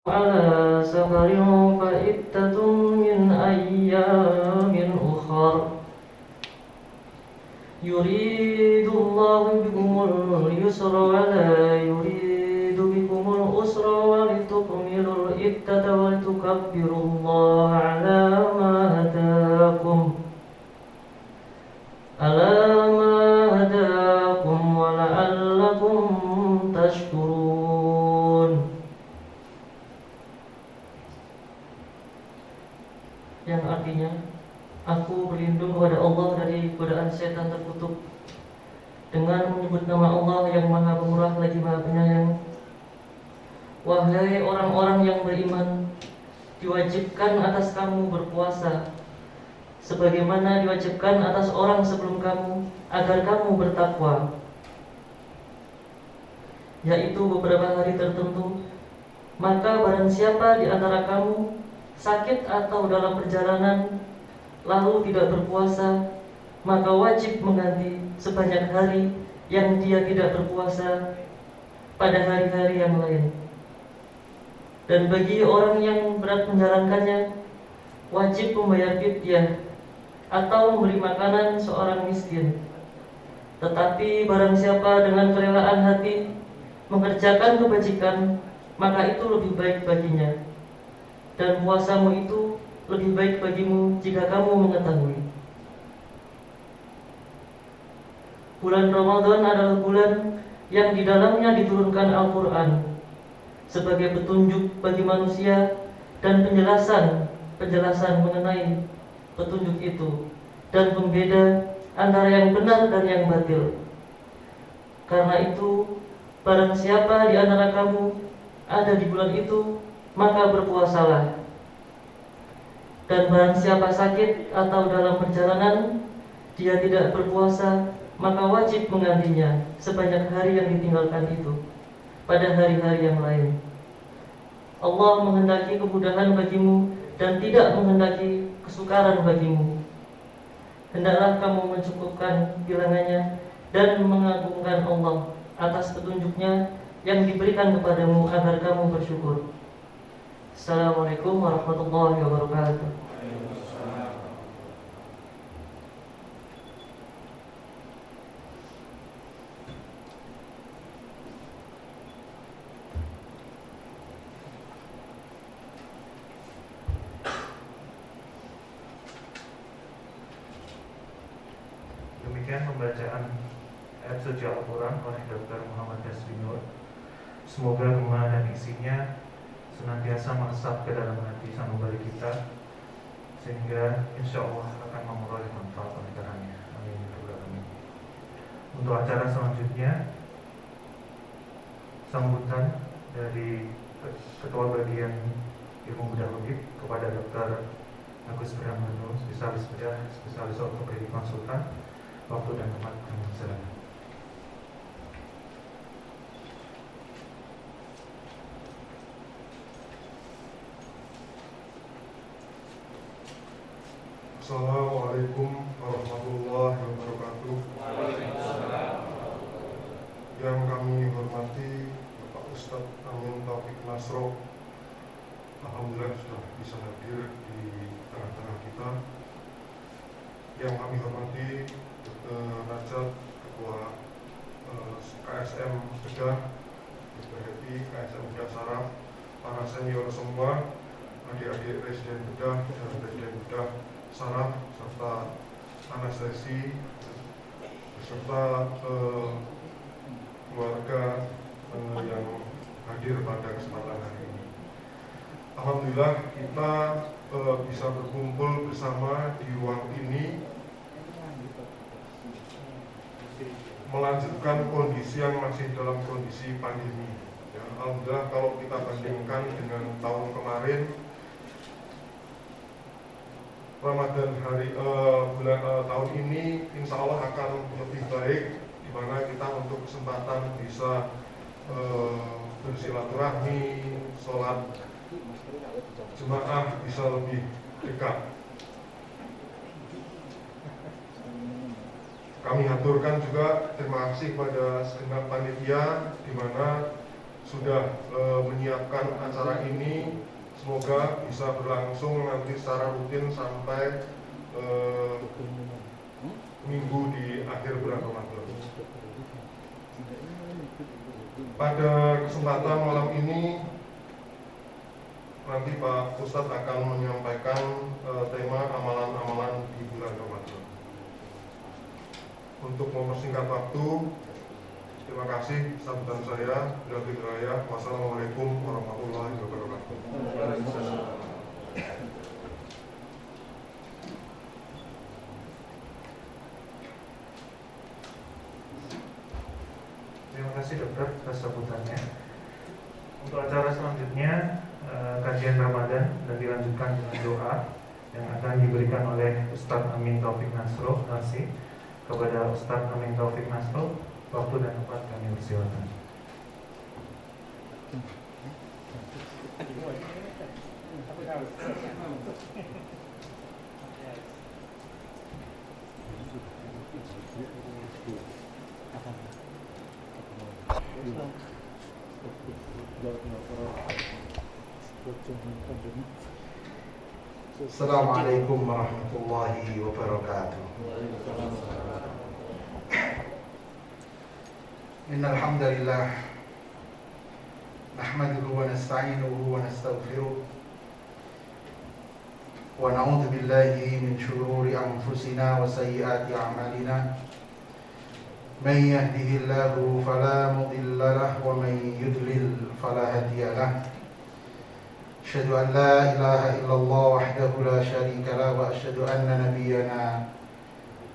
على سفر فعدة من أيام أخر يريد الله بكم اليسر ولا يريد بكم العسر ولتكملوا العدة ولتكبروا الله على ما هداكم ولعلكم تشكرون. Yang artinya, aku berlindung kepada Allah dari godaan setan terkutuk dengan menyebut nama Allah yang Maha Pemurah lagi Maha Penyayang. Wahai orang-orang yang beriman, diwajibkan atas kamu berpuasa sebagaimana diwajibkan atas orang sebelum kamu, agar kamu bertakwa, yaitu beberapa hari tertentu. Maka barang siapa di antara kamu sakit atau dalam perjalanan lalu tidak berpuasa, maka wajib mengganti sebanyak hari yang dia tidak berpuasa pada hari-hari yang lain. Dan bagi orang yang berat menjalankannya, wajib membayar fidyah atau memberi makanan seorang miskin. Tetapi barang siapa dengan kerelaan hati mengerjakan kebajikan, maka itu lebih baik baginya, dan puasamu itu lebih baik bagimu jika kamu mengetahui. Bulan Ramadan adalah bulan yang di dalamnya diturunkan Al-Quran sebagai petunjuk bagi manusia dan penjelasan mengenai petunjuk itu, dan pembeda antara yang benar dan yang batil. Karena itu, barang siapa di antara kamu ada di bulan itu, maka berpuasalah. Dan barang siapa sakit atau dalam perjalanan dia tidak berpuasa, maka wajib menggantinya sebanyak hari yang ditinggalkan itu pada hari-hari yang lain. Allah menghendaki kemudahan bagimu dan tidak menghendaki kesukaran bagimu. Hendaklah kamu mencukupkan bilangannya dan mengagungkan Allah atas petunjuknya yang diberikan kepadamu agar kamu bersyukur. Assalamualaikum warahmatullahi wabarakatuh. Demikian pembacaan ayat suci Al-Quran oleh Dr. Muhammad Daswinur. Semoga gema dan isinya senantiasa meresap ke dalam hati sanubari kita, sehingga insya Allah akan memperoleh manfaat oleh karenanya. Amin. Untuk acara selanjutnya, sambutan dari Ketua Bagian Ilmu Bedah Logik kepada Dr. Agus Brahmanu, spesialis bedah, spesialis ortopedi konsultan. Waktu dan tempat kami silakan. Assalamualaikum warahmatullahi wabarakatuh. Yang kami hormati Bapak Ustadz Amin Taufik Nasro, alhamdulillah sudah bisa hadir di tengah-tengah kita. Yang kami hormati Dr. Rajab, Ketua KSM Bedah, Dr. Happy, KSM Bedah Saraf, para senior semua, adik-adik Residen Bedah dan Residen Bedah Saraf, serta anestesi, beserta keluarga yang hadir pada kesempatan hari ini. Alhamdulillah kita bisa berkumpul bersama di ruang ini, melanjutkan kondisi yang masih dalam kondisi pandemi. Ya, alhamdulillah kalau kita bandingkan dengan tahun kemarin, Ramadan tahun ini insya Allah akan lebih baik, di mana kita untuk kesempatan bisa bersilaturahmi, sholat jemaah bisa lebih dekat. Kami haturkan juga terima kasih kepada segenap panitia, di mana sudah menyiapkan acara ini. Semoga bisa berlangsung nanti secara rutin sampai minggu di akhir bulan Ramadan. Pada kesempatan malam ini nanti Pak Ustadz akan menyampaikan tema amalan-amalan di bulan Ramadan. Untuk mempersingkat waktu, terima kasih sambutan saya. Wassalamualaikum warahmatullahi wabarakatuh. Terima kasih dokter atas sambutannya. Untuk acara selanjutnya kajian Ramadan dan dilanjutkan dengan doa yang akan diberikan oleh Ustadz Amin Taufik Nasro Nasi. Kepada Ustadz Amin Taufik Nasro, waktu dan tempat kami persilakan. Assalamualaikum warahmatullahi wabarakatuh. Innal hamdalillah nahmaduhu wa nasta'inuhu wa nastaghfiruh wa na'udzu billahi min shururi anfusina wa sayyiati a'malina. Man yahdihillahu fala mudilla lahu wa man yudlil fala hadiya lahu. Asyhadu an la ilaha illallah wahdahu la syarika lah wa asyhadu anna nabiyyana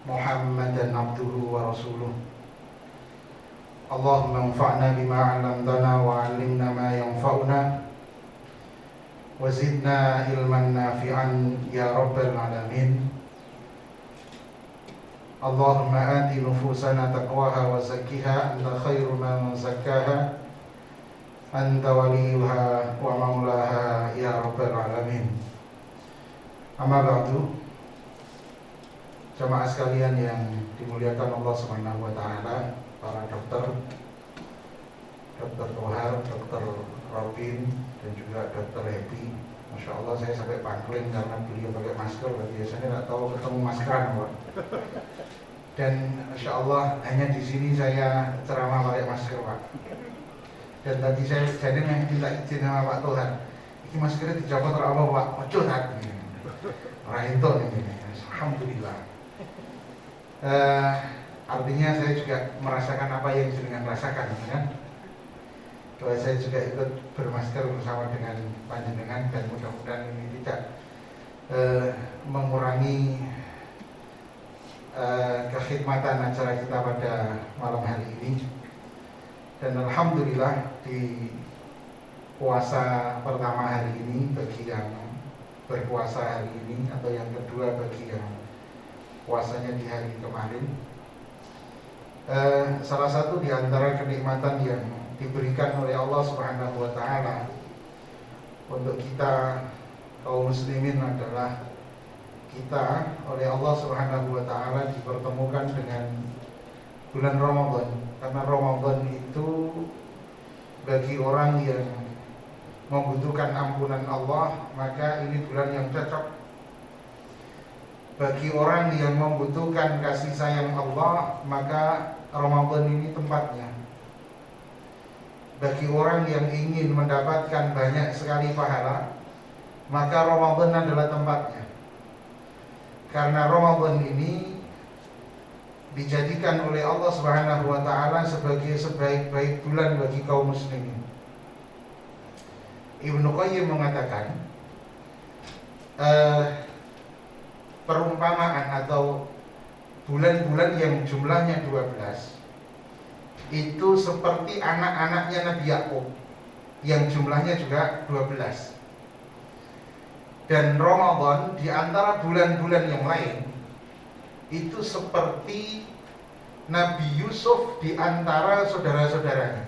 Muhammadan abduhu wa rasuluh. Allahumma anfa'na bima 'allamtana wa 'allimna ma yanfa'una wa zidna ilman nafi'an ya rabbal alamin. Allahumma ati nufusana taqwaha wa zakkiha anta khairu man zakkaha anta waliyuha wa maulaha ya rabbal alamin. Amma ba'du, jamaah sekalian yang dimuliakan Allah Subhanahu wa taala, para dokter Tohar, dokter Robin, dan juga dokter Happy. Masya Allah, saya sampai pangklin karena beliau pakai masker. Biasanya nggak tahu ketemu maskeran, Pak. Dan Masya Allah, hanya di sini saya ceramah pakai masker, Pak. Dan tadi saya jadi minta izin sama Pak Tohar, ini maskernya dicopot oleh Allah, Pak. Ojo tak? Rahito ini. Alhamdulillah. Artinya saya juga merasakan apa yang jenengan rasakan, kan? Bahwa saya juga ikut bermasker bersama dengan panjenengan, dan mudah-mudahan ini tidak mengurangi kekhidmatan acara kita pada malam hari ini. Dan alhamdulillah di puasa pertama hari ini bagi yang berpuasa hari ini, atau yang kedua bagi yang puasanya di hari kemarin, salah satu di antara kenikmatan yang diberikan oleh Allah Subhanahu wa taala untuk kita kaum muslimin adalah kita oleh Allah Subhanahu wa taala dipertemukan dengan bulan Ramadan. Karena Ramadan itu bagi orang yang membutuhkan ampunan Allah, maka ini bulan yang cocok. Bagi orang yang membutuhkan kasih sayang Allah, maka Ramadan ini tempatnya. Bagi orang yang ingin mendapatkan banyak sekali pahala, maka Ramadan adalah tempatnya. Karena Ramadan ini dijadikan oleh Allah Subhanahu wa taala sebagai sebaik-baik bulan bagi kaum muslimin. Ibnu Qayyim mengatakan perumpamaan atau bulan-bulan yang jumlahnya 12 itu seperti anak-anaknya Nabi Yakub yang jumlahnya juga 12. Dan Ramadan di antara bulan-bulan yang lain itu seperti Nabi Yusuf di antara saudara-saudaranya.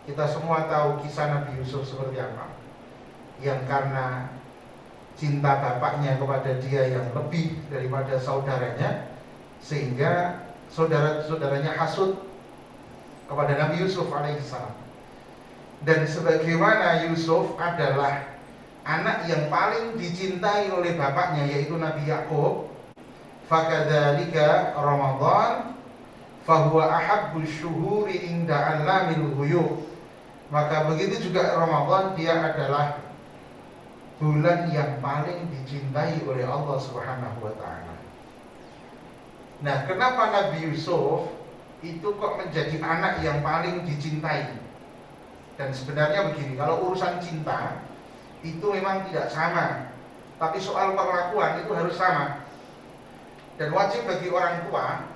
Kita semua tahu kisah Nabi Yusuf seperti apa, yang karena cinta bapaknya kepada dia yang lebih daripada saudaranya, sehingga saudara-saudaranya hasut kepada Nabi Yusuf alaihissalam. Dan sebagaimana Yusuf adalah anak yang paling dicintai oleh bapaknya, yaitu Nabi Yakub, fakadzalika Ramadan fahuwa ahabbu syuhuri inda allamil ghuyub. Maka begitu juga Ramadan, dia adalah bulan yang paling dicintai oleh Allah Subhanahu wa taala. Nah, kenapa Nabi Yusuf itu kok menjadi anak yang paling dicintai? Dan sebenarnya begini, kalau urusan cinta itu memang tidak sama, tapi soal perlakuan itu harus sama. Dan wajib bagi orang tua,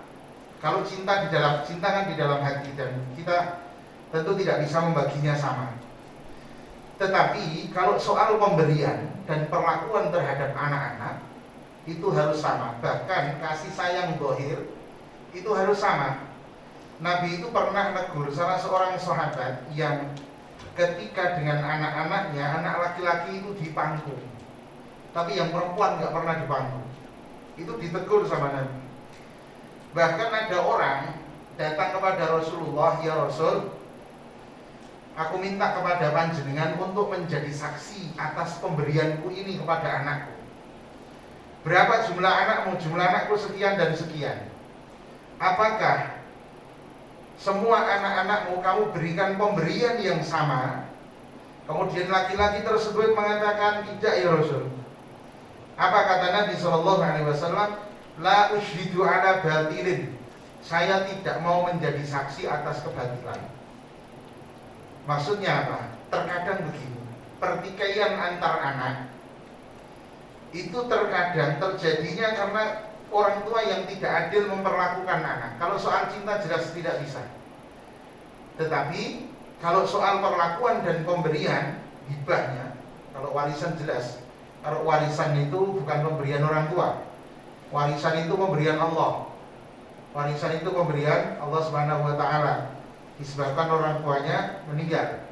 kalau cinta kan di dalam hati, dan kita tentu tidak bisa membaginya sama. Tetapi kalau soal pemberian dan perlakuan terhadap anak-anak itu harus sama. Bahkan kasih sayang zahir itu harus sama. Nabi itu pernah negur salah seorang sahabat yang ketika dengan anak-anaknya, anak laki-laki itu dipangku, tapi yang perempuan nggak pernah dipangku. Itu ditegur sama Nabi. Bahkan ada orang datang kepada Rasulullah, "Ya Rasul, aku minta kepada panjenengan untuk menjadi saksi atas pemberianku ini kepada anakku. Berapa jumlah anakmu? Jumlah anakku sekian dan sekian. Apakah semua anak-anakmu kamu berikan pemberian yang sama?" Kemudian laki-laki tersebut mengatakan, "Tidak ya Rasul." Apa kata Nabi SAW? "La usyhidu ala batilin." Saya tidak mau menjadi saksi atas kebatilan. Maksudnya apa? Terkadang begini, pertikaian antar anak itu terkadang terjadinya karena orang tua yang tidak adil memperlakukan anak. Kalau soal cinta jelas tidak bisa. Tetapi kalau soal perlakuan dan pemberian, hibahnya, kalau warisan jelas. Kalau warisan itu bukan pemberian orang tua. Warisan itu pemberian Allah. Warisan itu pemberian Allah Subhanahu wa taala, disebabkan orang tuanya meninggal.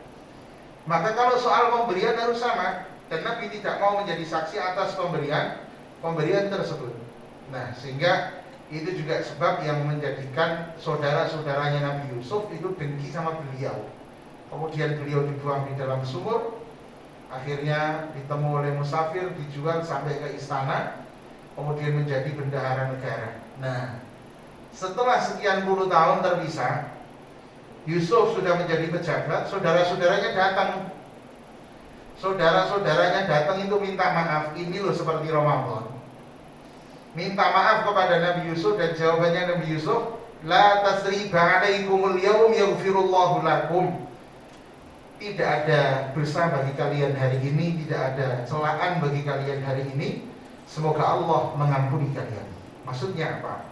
Maka kalau soal pemberian harus sama, dan Nabi tidak mau menjadi saksi atas pemberian tersebut. Nah, sehingga itu juga sebab yang menjadikan saudara-saudaranya Nabi Yusuf itu dengki sama beliau. Kemudian beliau dibuang di dalam sumur, akhirnya ditemu oleh musafir, dijual sampai ke istana, kemudian menjadi bendahara negara. Nah, setelah sekian puluh tahun terpisah, Yusuf sudah menjadi pejabat, saudara-saudaranya datang. Saudara-saudaranya datang itu minta maaf, ini loh seperti Ramadan. Minta maaf kepada Nabi Yusuf, dan jawabannya Nabi Yusuf, "La tasriba 'alaikumul yaum yaghfirullahu lakum." Tidak ada dosa bagi kalian hari ini, tidak ada celaan bagi kalian hari ini. Semoga Allah mengampuni kalian. Maksudnya apa?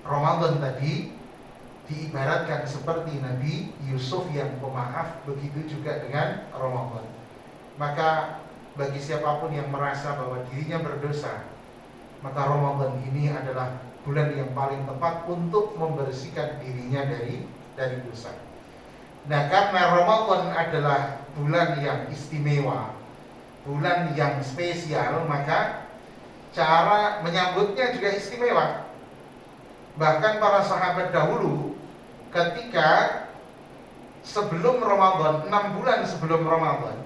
Ramadan tadi diibaratkan seperti Nabi Yusuf yang pemaaf, begitu juga dengan Ramadan. Maka bagi siapapun yang merasa bahwa dirinya berdosa, maka Ramadan ini adalah bulan yang paling tepat untuk membersihkan dirinya dari dosa. Nah, karena Ramadan adalah bulan yang istimewa, bulan yang spesial, maka cara menyambutnya juga istimewa. Bahkan para sahabat dahulu ketika sebelum Ramadan, 6 bulan sebelum Ramadan,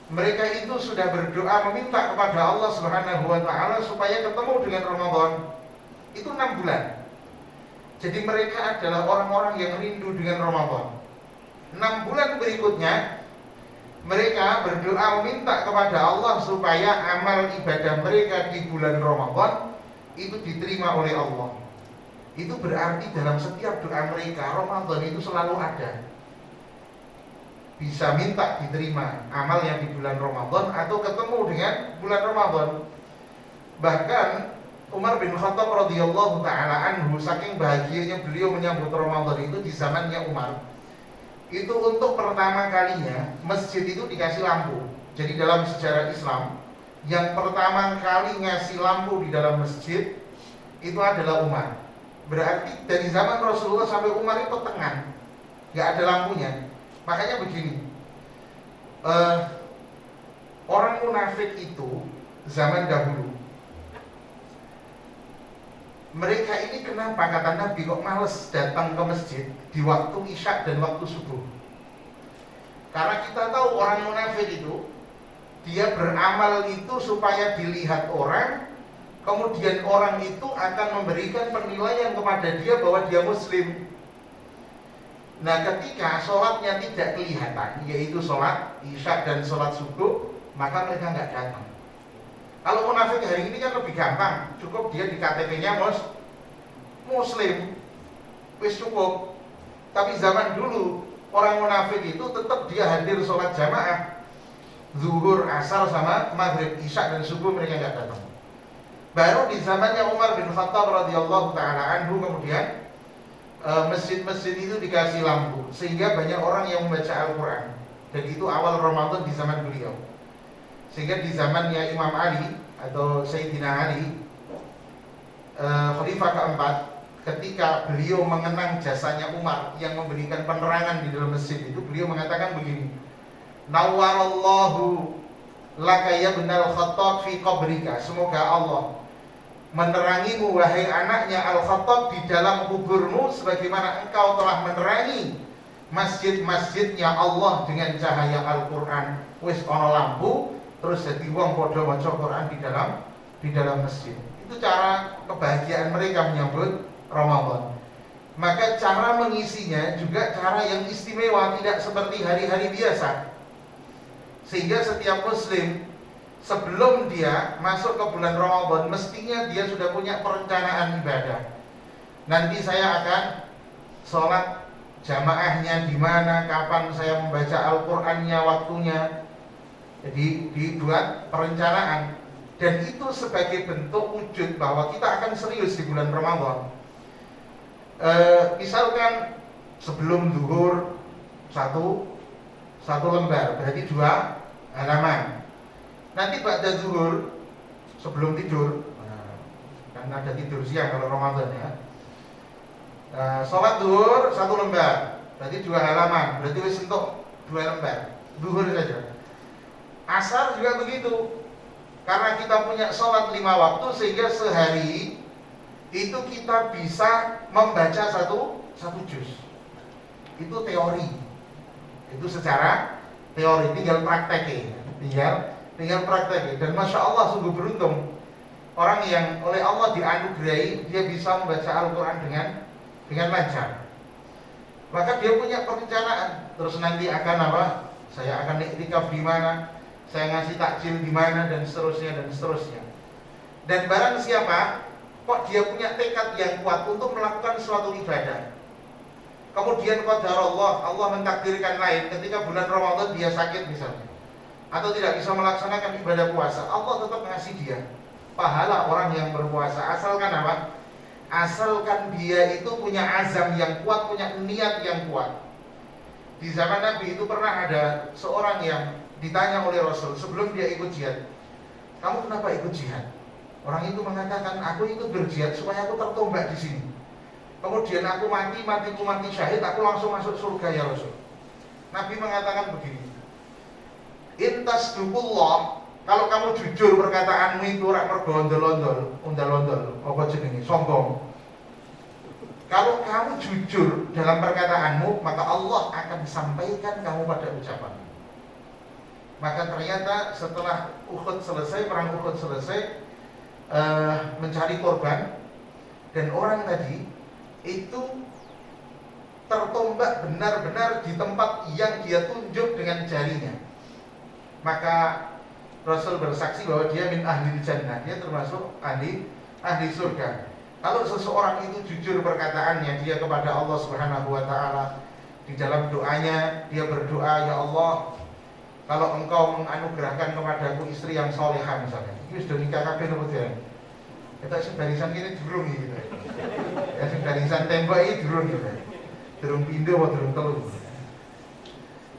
mereka itu sudah berdoa meminta kepada Allah Subhanahu wa taala supaya ketemu dengan Ramadan. Itu 6 bulan. Jadi mereka adalah orang-orang yang rindu dengan Ramadan. 6 bulan berikutnya mereka berdoa meminta kepada Allah supaya amal ibadah mereka di bulan Ramadan itu diterima oleh Allah. Itu berarti dalam setiap doa mereka Ramadan itu selalu ada. Bisa minta diterima amal yang di bulan Ramadan atau ketemu dengan bulan Ramadan. Bahkan Umar bin Khattab radhiyallahu taala anhu, saking bahagianya beliau menyambut Ramadan itu di zamannya Umar. Itu untuk pertama kalinya masjid itu dikasih lampu. Jadi dalam sejarah Islam, yang pertama kali ngasih lampu di dalam masjid itu adalah Umar. Berarti dari zaman Rasulullah sampai Umar itu tengah, nggak ada lampunya. Makanya begini, orang munafik itu zaman dahulu, mereka ini kenapa kata Nabi kok males datang ke masjid di waktu isya dan waktu subuh? Karena kita tahu orang munafik itu dia beramal itu supaya dilihat orang, kemudian orang itu akan memberikan penilaian kepada dia bahwa dia muslim. Nah, ketika sholatnya tidak kelihatan, yaitu sholat isya dan sholat subuh, maka mereka nggak datang. Kalau munafik hari ini kan lebih gampang, cukup dia di KTP-nya muslim, wis cukup. Tapi zaman dulu orang munafik itu tetap dia hadir sholat jamaah, zuhur, asar sama maghrib, isya dan subuh mereka nggak datang. Baru di zamannya Umar bin Khattab radhiyallahu taala anhu kemudian masjid-masjid itu dikasih lampu sehingga banyak orang yang membaca Al-Quran. Dan itu awal Ramadan di zaman beliau. Sehingga di zamannya Imam Ali atau Sayyidina Ali, Khalifah keempat, ketika beliau mengenang jasanya Umar yang memberikan penerangan di dalam masjid itu, beliau mengatakan begini, Nawwarallahu laka ya ibnal Khattab fi qabrika. Semoga Allah menerangimu wahai anaknya Al-Khattab di dalam kuburmu sebagaimana engkau telah menerangi masjid-masjidnya Allah dengan cahaya Al-Quran. Wis ono lampu terus jadi wong padha maca Quran di dalam masjid. Itu cara kebahagiaan mereka menyambut Ramadan. Maka cara mengisinya juga cara yang istimewa, tidak seperti hari-hari biasa. Sehingga setiap muslim sebelum dia masuk ke bulan Ramadan mestinya dia sudah punya perencanaan ibadah. Nanti saya akan sholat jamaahnya di mana, kapan saya membaca Al-Qur'annya, waktunya. Jadi dibuat perencanaan, dan itu sebagai bentuk wujud bahwa kita akan serius di bulan Ramadan. Misalkan sebelum zuhur satu lembar, berarti 2 halaman. Nanti ba'da zuhur sebelum tidur, kan ada tidur siang kalau Ramadan ya. Sholat zuhur 1 lembar, berarti 2 halaman, berarti wis entuk 2 lembar. Zuhur saja. Asar juga begitu. Karena kita punya sholat 5 waktu sehingga sehari itu kita bisa membaca satu juz. Itu teori. Itu secara teori, tinggal praktek tinggal praktek. Dan Masya Allah sungguh beruntung orang yang oleh Allah dianugerahi dia bisa membaca Al-Quran dengan lancar. Maka dia punya perencanaan. Terus nanti akan apa? Saya akan iktikaf di mana? Saya ngasih takjil di mana, dan seterusnya dan seterusnya. Dan barang siapa kok dia punya tekad yang kuat untuk melakukan suatu ibadah, kemudian qadarullah, Allah mentakdirkan lain ketika bulan Ramadan dia sakit misalnya, atau tidak bisa melaksanakan ibadah puasa, Allah tetap ngasih dia pahala orang yang berpuasa. Asalkan apa? Asalkan dia itu punya azam yang kuat, punya niat yang kuat. Di zaman Nabi itu pernah ada seorang yang ditanya oleh Rasul sebelum dia ikut jihad, kamu kenapa ikut jihad? Orang itu mengatakan, aku ikut berjihad supaya aku tertombak di sini. Kemudian aku mati syahid, aku langsung masuk surga ya Rasul. Nabi mengatakan begini, intasduqullah, kalau kamu jujur perkataanmu itu ora mergo ondol-ondol, apa jenenge, sombong. Kalau kamu jujur dalam perkataanmu, maka Allah akan sampaikan kamu pada ucapanmu. Maka ternyata setelah perang Uhud selesai, mencari korban, dan orang tadi itu tertombak benar-benar di tempat yang dia tunjuk dengan jarinya. Maka Rasul bersaksi bahwa dia min ahli jannah, dia termasuk ahli surga. Kalau seseorang itu jujur perkataannya dia kepada Allah Subhanahu wa taala, di dalam doanya dia berdoa, ya Allah, kalau engkau menganugerahkan kepadaku istri yang solehah misalnya, ini sudah nikah kabeh nopo dereng? Kita sing barisan kene durung iki gitu. Ya sing barisan tembok iki durung gitu. Durung pindho apa durung telu.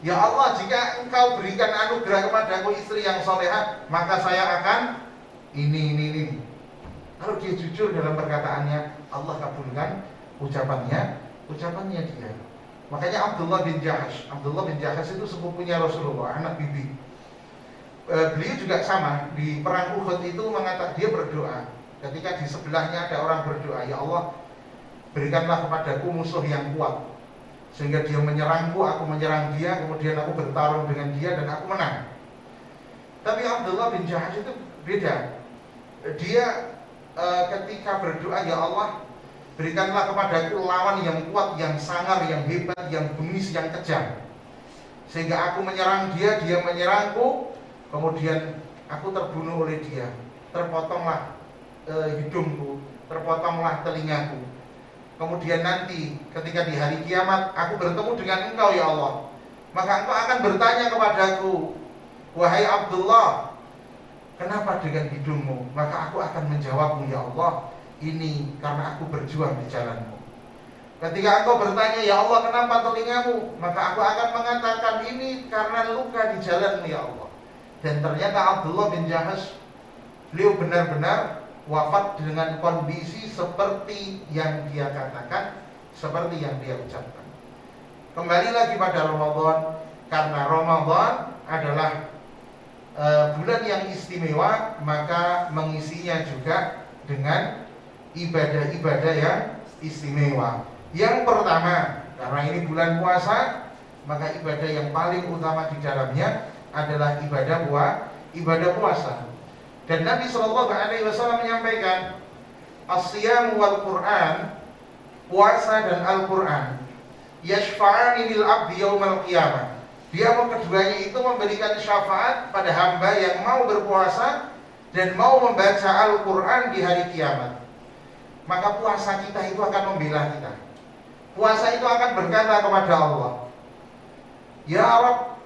Ya Allah, jika engkau berikan anugerah kepadaku istri yang solehah, maka saya akan ini. Kalau dia jujur dalam perkataannya, Allah kabulkan ucapannya dia. Makanya Abdullah bin Jahash itu sepupunya Rasulullah, anak bibi. Beliau juga sama, di perang Uhud itu mengatakan, dia berdoa ketika di sebelahnya ada orang berdoa, ya Allah, berikanlah kepadaku musuh yang kuat. sehingga dia menyerangku, aku menyerang dia, kemudian aku bertarung dengan dia dan aku menang. Tapi Abdullah bin Jahash itu beda. Dia ketika berdoa, ya Allah, berikanlah kepadaku lawan yang kuat, yang sangar, yang hebat, yang bengis, yang kejam, sehingga aku menyerang dia, dia menyerangku, kemudian aku terbunuh oleh dia. Terpotonglah hidungku, terpotonglah telingaku. Kemudian nanti ketika di hari kiamat aku bertemu dengan engkau ya Allah, maka engkau akan bertanya kepadaku, wahai Abdullah, kenapa dengan hidungmu? Maka aku akan menjawabmu, ya Allah, ini karena aku berjuang di jalanmu. Ketika engkau bertanya, ya Allah, kenapa telingamu? Maka aku akan mengatakan, ini karena luka di jalanmu ya Allah. Dan ternyata Abdullah bin Jahash, beliau benar-benar wafat dengan kondisi seperti yang dia katakan, seperti yang dia ucapkan. Kembali lagi pada Ramadan, karena Ramadan adalah bulan yang istimewa, maka mengisinya juga dengan ibadah-ibadah yang istimewa. Yang pertama, karena ini bulan puasa, maka ibadah yang paling utama di dalamnya adalah ibadah puasa. Dan Nabi SAW menyampaikan, as-siyam wal Qur'an, puasa dan Al-Quran, yashfa'ani lil abdi yaumal qiyamah. Dia keduanya itu memberikan syafaat pada hamba yang mau berpuasa dan mau membaca Al-Quran di hari kiamat. Maka puasa kita itu akan membela kita. Puasa itu akan berkata kepada Allah, ya Rabb,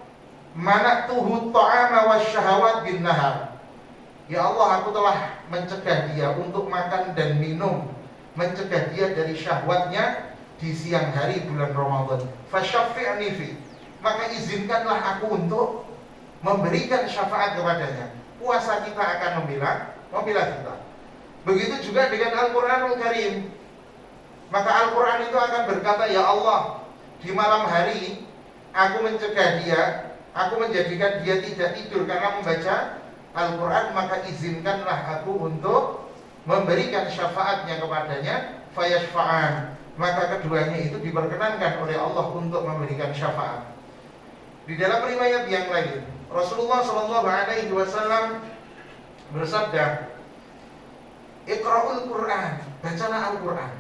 mana'tuhu ta'ama wasyahawat bin nahar. Ya Allah, aku telah mencegah dia untuk makan dan minum, mencegah dia dari syahwatnya di siang hari bulan Ramadan. Fasyaffi'ni fi, maka izinkanlah aku untuk memberikan syafaat kepadanya. Puasa kita akan membela kita. Begitu juga dengan Al-Quranul Karim. Maka Al-Quran itu akan berkata, ya Allah, di malam hari aku mencegah dia, aku menjadikan dia tidak tidur karena membaca Al-Quran, maka izinkanlah aku untuk memberikan syafaatnya kepadanya. Fayashfa'an, maka keduanya itu diperkenankan oleh Allah untuk memberikan syafaat. Di dalam riwayat yang lain, Rasulullah SAW bersabda, Iqra'ul Quran, bacalah Al-Quran,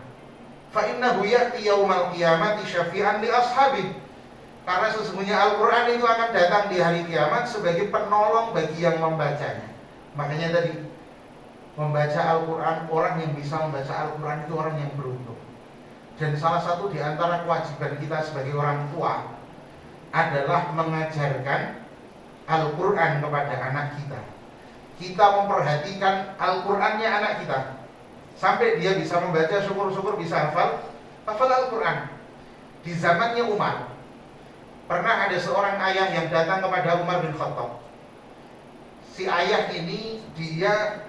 fa innahu ya'ti yaumal qiyamati syafi'an li ashabi. Karena sesungguhnya Al-Quran itu akan datang di hari kiamat sebagai penolong bagi yang membacanya. Makanya tadi, membaca Al-Quran, orang yang bisa membaca Al-Quran itu orang yang beruntung. Dan salah satu di antara kewajiban kita sebagai orang tua adalah mengajarkan Al-Quran kepada anak kita. Kita memperhatikan Al-Qurannya anak kita, sampai dia bisa membaca, syukur-syukur bisa hafal Al-Quran. Di zamannya Umar, pernah ada seorang ayah yang datang kepada Umar bin Khattab. Si ayah ini dia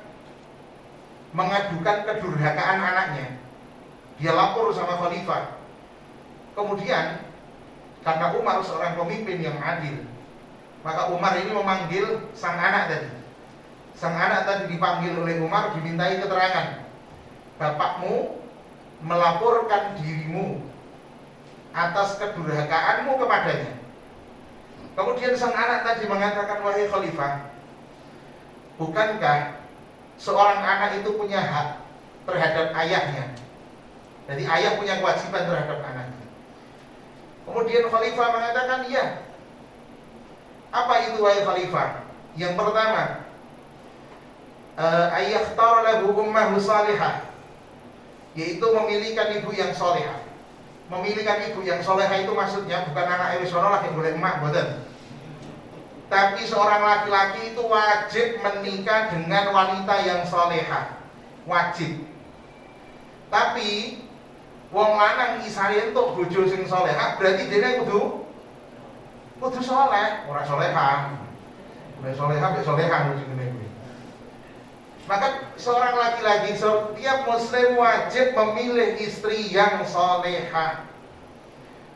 mengadukan kedurhakaan anaknya. Dia lapor sama khalifah. Kemudian karena Umar seorang pemimpin yang adil, maka Umar ini memanggil sang anak tadi. Sang anak tadi dipanggil oleh Umar, dimintai keterangan. Bapakmu melaporkan dirimu atas kedurhakaanmu kepadanya. Kemudian sang anak tadi mengatakan, wahai khalifah, bukankah seorang anak itu punya hak terhadap ayahnya? Jadi ayah punya kewajiban terhadap anaknya. Kemudian khalifah mengatakan, iya. Apa itu wahai khalifah? Yang pertama, ayyakhtara lahu ummahu salihah, yaitu memilihkan ibu yang solehah. Memilihkan ibu yang solehah itu maksudnya bukan anak ewisono lagi boleh emak, boten. Tapi seorang laki-laki itu wajib menikah dengan wanita yang solehah, wajib. Tapi wong lanang isane entuk bojo sing solehah, berarti dene kudu soleh, ora solehah. Nek solehah mek solehan jenenge kuwi. Maka seorang laki-laki, setiap muslim wajib memilih istri yang solehah.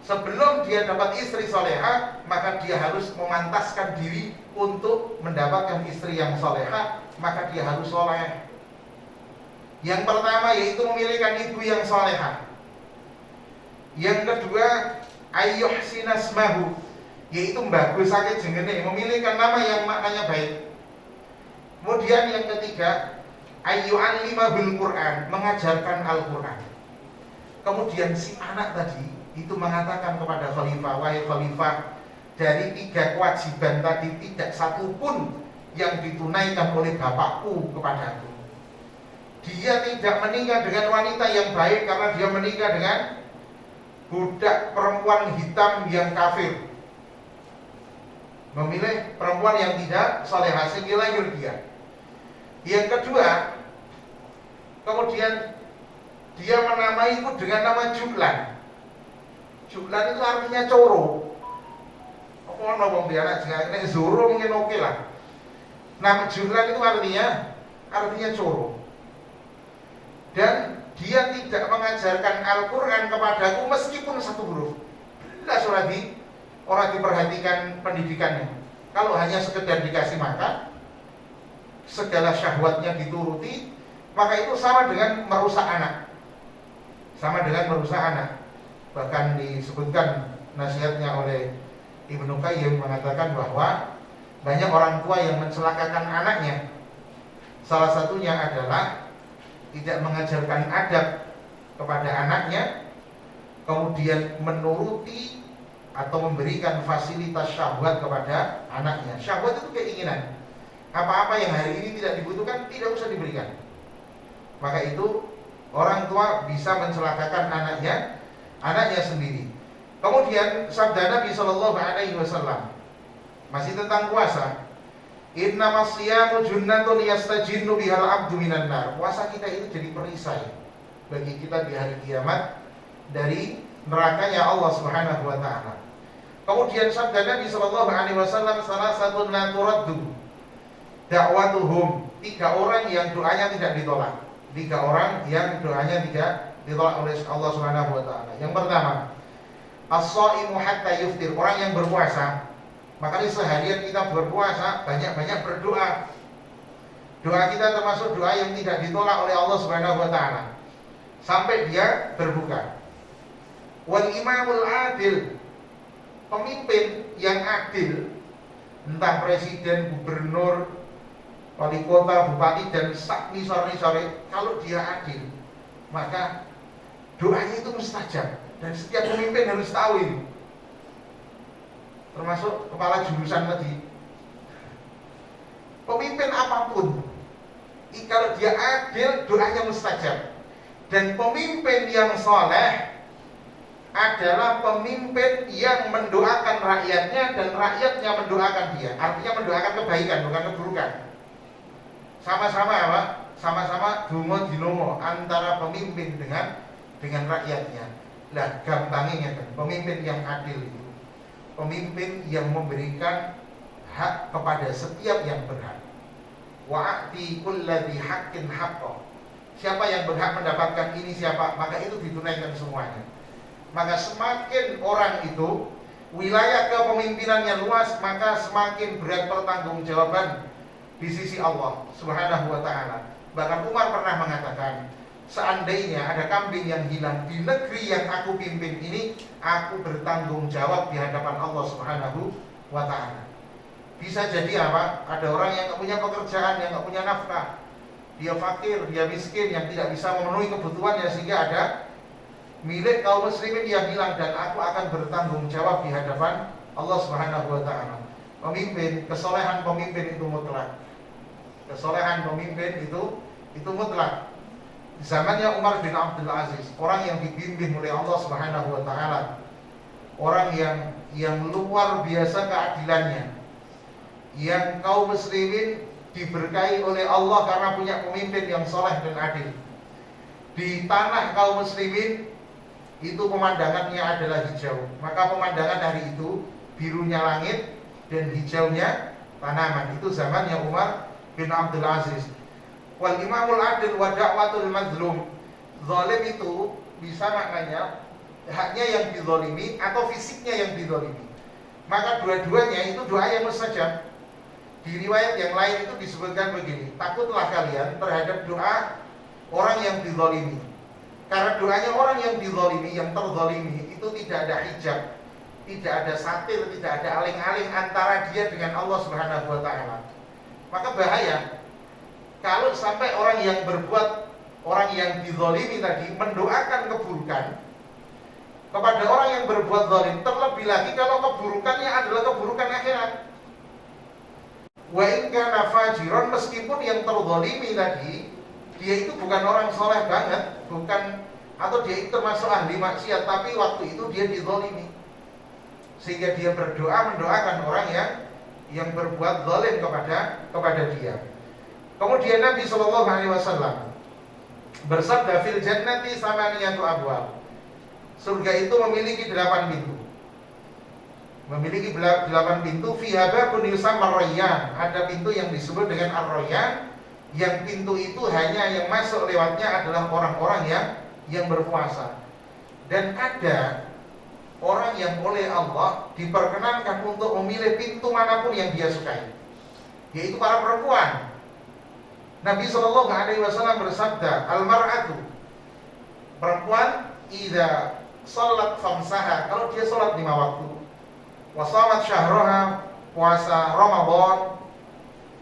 Sebelum dia dapat istri solehah, maka dia harus memantaskan diri untuk mendapatkan istri yang solehah. Maka dia harus soleh. Yang pertama yaitu memilihkan ibu yang solehah. Yang kedua, ayyuhsinasmahu, yaitu bagusake jenenge, memilihkan nama yang maknanya baik. Kemudian yang ketiga, ayyu'allima bil Qur'an, mengajarkan Al-Qur'an. Kemudian si anak tadi itu mengatakan kepada khalifah, wahai khalifah, dari 3 kewajiban tadi tidak satu pun yang ditunaikan oleh bapakku kepadaku. Dia tidak menikah dengan wanita yang baik karena dia menikah dengan budak perempuan hitam yang kafir. Memilih perempuan yang tidak salehah sehingga lahir dia. Yang kedua, kemudian dia menamaiku dengan nama Jublan. Jublan itu artinya coro. Apa ngomong dia anak jenenge Zoro mungkin oke lah. Nama Jublan itu artinya coro. Dan dia tidak mengajarkan Al-Quran kepadaku meskipun satu huruf. Belas orang diperhatikan pendidikannya. Kalau hanya sekedar dikasih makan, segala syahwatnya dituruti, maka itu sama dengan merusak anak. Bahkan disebutkan nasihatnya oleh Ibnu Qayyim mengatakan bahwa banyak orang tua yang mencelakakan anaknya. Salah satunya adalah tidak mengajarkan adab kepada anaknya, kemudian menuruti atau memberikan fasilitas syahwat kepada anaknya. Syahwat itu keinginan. Apa-apa yang hari ini tidak dibutuhkan tidak usah diberikan. Maka itu orang tua bisa mencelakakan anaknya sendiri. Kemudian sabda Nabi SAW masih tentang puasa. Innamas siyamu junnatun yastajinnu bihal abdu minan nar. Puasa kita itu jadi perisai bagi kita di hari kiamat dari nerakanya Allah Subhanahu wa taala. Kemudian sabda Nabi sallallahu alaihi wasallam, salah satu la turaddu da'watuhum, 3 orang yang doanya tidak ditolak. 3 orang yang doanya tidak ditolak oleh Allah Subhanahu wa taala. Yang pertama, as-shaimu hatta yuftir, orang yang berpuasa. Makanya seharian kita berpuasa, banyak-banyak berdoa. Doa kita termasuk doa yang tidak ditolak oleh Allah Subhanahu wa taala sampai dia berbuka. Wal imamul adil, pemimpin yang adil, entah presiden, gubernur, wali kota, bupati dan sak nisor-nisore, kalau dia adil, maka doanya itu mustajab. Dan setiap pemimpin harus tahu ini. Termasuk kepala jurusan tadi. Pemimpin apapun, kalau dia adil, doanya mustajab. Dan pemimpin yang soleh adalah pemimpin yang mendoakan rakyatnya dan rakyatnya mendoakan dia. Artinya mendoakan kebaikan, bukan keburukan. Sama-sama apa? Sama-sama dungo dinomo antara pemimpin dengan rakyatnya. Lah gampangnya kan, pemimpin yang adil itu pemimpin yang memberikan hak kepada setiap yang berhak. Wa'ati kulladzi haqqin haqqo. Siapa yang berhak mendapatkan ini siapa, maka itu ditunaikan semuanya. Maka semakin orang itu wilayah kepemimpinannya luas, maka semakin berat pertanggungjawaban di sisi Allah Subhanahu wa taala. Bahkan Umar pernah mengatakan, seandainya ada kambing yang hilang di negeri yang aku pimpin ini, aku bertanggung jawab di hadapan Allah Subhanahu wa ta'ala. Bisa jadi apa? Ada orang yang gak punya pekerjaan, yang gak punya nafkah, dia fakir, dia miskin, yang tidak bisa memenuhi kebutuhannya, sehingga ada milik kaum muslimin yang hilang, dan aku akan bertanggung jawab di hadapan Allah Subhanahu wa ta'ala. Pemimpin, kesolehan pemimpin itu mutlak. Kesolehan pemimpin itu mutlak. Zamannya Umar bin Abdul Aziz, orang yang dibimbing oleh Allah Subhanahu wa taala, orang yang luar biasa keadilannya, yang kaum muslimin diberkahi oleh Allah karena punya pemimpin yang soleh dan adil. Di tanah kaum muslimin itu pemandangannya adalah hijau, maka pemandangan hari itu birunya langit dan hijaunya tanaman. Itu zamannya Umar bin Abdul Aziz. Wal imamul adil wa da'watul mazlum. Zalim itu bisa maknanya haknya yang dizalimi atau fisiknya yang dizalimi. Maka dua-duanya itu doa yang mustajab. Di riwayat yang lain itu disebutkan begini, takutlah kalian terhadap doa orang yang dizalimi. Karena doanya orang yang dizalimi, yang terzalimi itu tidak ada hijab, tidak ada satir, tidak ada aling-aling antara dia dengan Allah Subhanahu wa taala. Maka bahaya kalau sampai orang yang dizalimi tadi mendoakan keburukan kepada orang yang berbuat zalim, terlebih lagi kalau keburukannya adalah keburukan akhirat. Wa in kana fajiran, meskipun yang terzalimi tadi dia itu bukan orang soleh banget, atau dia itu termasuk ahli maksiat, tapi waktu itu dia dizalimi, sehingga dia mendoakan orang yang berbuat zalim kepada dia. Kemudian Nabi SAW bersabda, fil jannati samaniyatu abwab. Surga itu memiliki 8 pintu. Memiliki 8 pintu. Fiha babun yusamma ar-rayyan. Ada pintu yang disebut dengan ar-rayyan, yang pintu itu hanya yang masuk lewatnya adalah orang-orang yang berpuasa. Dan ada orang yang oleh Allah diperkenankan untuk memilih pintu manapun yang dia sukai, yaitu para perempuan. Nabi SAW bersabda, al-mar'atu, perempuan, idza shalat khamsaha, kalau dia salat 5 waktu, wa shamat syahraha, puasa Ramadan,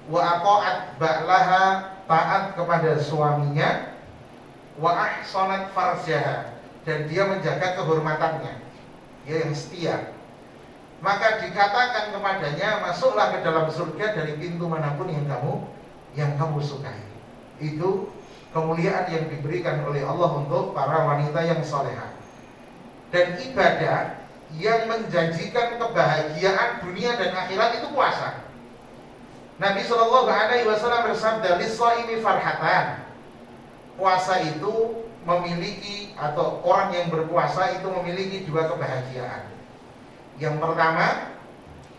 wa ata'at ba'laha, taat kepada suaminya, wa ahsanat farjaha, dan dia menjaga kehormatannya, dia yang setia, maka dikatakan kepadanya, masuklah ke dalam surga dari pintu manapun yang kamu sukai. Itu kemuliaan yang diberikan oleh Allah untuk para wanita yang salehah. Dan ibadah yang menjanjikan kebahagiaan dunia dan akhirat itu puasa. Nabi SAW bersabda, lis-shaimi farhatan. Puasa itu memiliki, atau orang yang berpuasa itu memiliki 2 kebahagiaan. Yang pertama